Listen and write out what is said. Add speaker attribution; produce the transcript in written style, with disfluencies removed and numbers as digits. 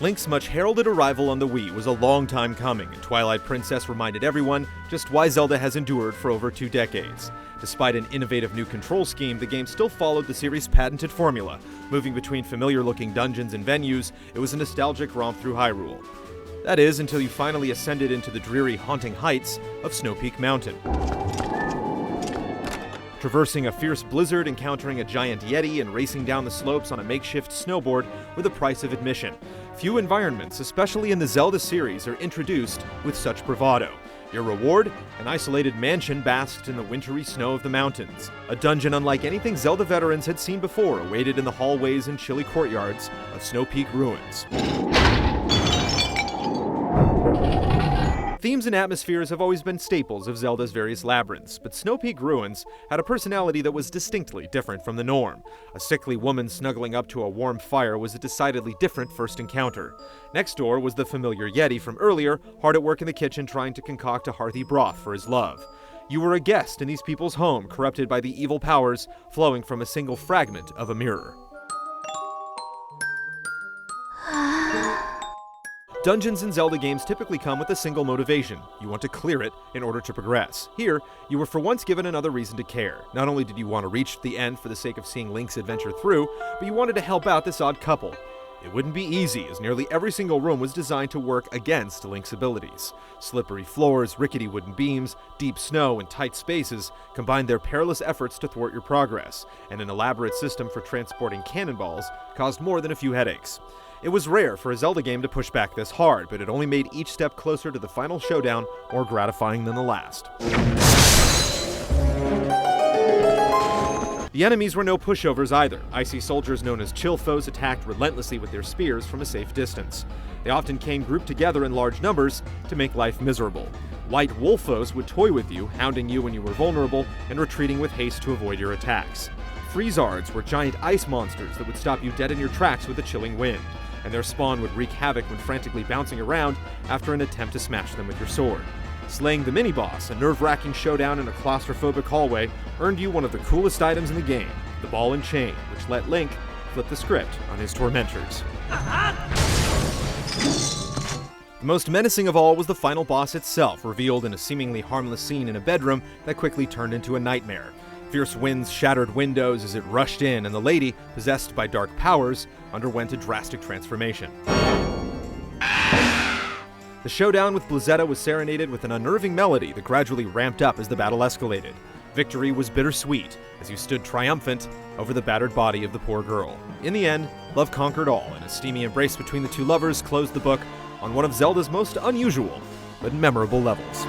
Speaker 1: Link's much heralded arrival on the Wii was a long time coming, and Twilight Princess reminded everyone just why Zelda has endured for over 2 decades. Despite an innovative new control scheme, the game still followed the series' patented formula. Moving between familiar-looking dungeons and venues, it was a nostalgic romp through Hyrule. That is, until you finally ascended into the dreary, haunting heights of Snowpeak Mountain. Traversing a fierce blizzard, encountering a giant yeti, and racing down the slopes on a makeshift snowboard were the price of admission. Few environments, especially in the Zelda series, are introduced with such bravado. Your reward? An isolated mansion basked in the wintry snow of the mountains. A dungeon unlike anything Zelda veterans had seen before awaited in the hallways and chilly courtyards of Snowpeak ruins. Themes and atmospheres have always been staples of Zelda's various labyrinths, but Snowpeak Ruins had a personality that was distinctly different from the norm. A sickly woman snuggling up to a warm fire was a decidedly different first encounter. Next door was the familiar Yeti from earlier, hard at work in the kitchen trying to concoct a hearty broth for his love. You were a guest in these people's home, corrupted by the evil powers flowing from a single fragment of a mirror. Dungeons in Zelda games typically come with a single motivation. You want to clear it in order to progress. Here, you were for once given another reason to care. Not only did you want to reach the end for the sake of seeing Link's adventure through, but you wanted to help out this odd couple. It wouldn't be easy, as nearly every single room was designed to work against Link's abilities. Slippery floors, rickety wooden beams, deep snow, and tight spaces combined their perilous efforts to thwart your progress, and an elaborate system for transporting cannonballs caused more than a few headaches. It was rare for a Zelda game to push back this hard, but it only made each step closer to the final showdown more gratifying than the last. The enemies were no pushovers either. Icy soldiers known as chill foes attacked relentlessly with their spears from a safe distance. They often came grouped together in large numbers to make life miserable. White wolf foes would toy with you, hounding you when you were vulnerable and retreating with haste to avoid your attacks. Freezards were giant ice monsters that would stop you dead in your tracks with a chilling wind, and their spawn would wreak havoc when frantically bouncing around after an attempt to smash them with your sword. Slaying the mini-boss, a nerve-wracking showdown in a claustrophobic hallway, earned you one of the coolest items in the game, the ball and chain, which let Link flip the script on his tormentors. The most menacing of all was the final boss itself, revealed in a seemingly harmless scene in a bedroom that quickly turned into a nightmare. Fierce winds shattered windows as it rushed in, and the lady, possessed by dark powers, underwent a drastic transformation. The showdown with Blizzetta was serenaded with an unnerving melody that gradually ramped up as the battle escalated. Victory was bittersweet as you stood triumphant over the battered body of the poor girl. In the end, love conquered all, and a steamy embrace between the two lovers closed the book on one of Zelda's most unusual but memorable levels.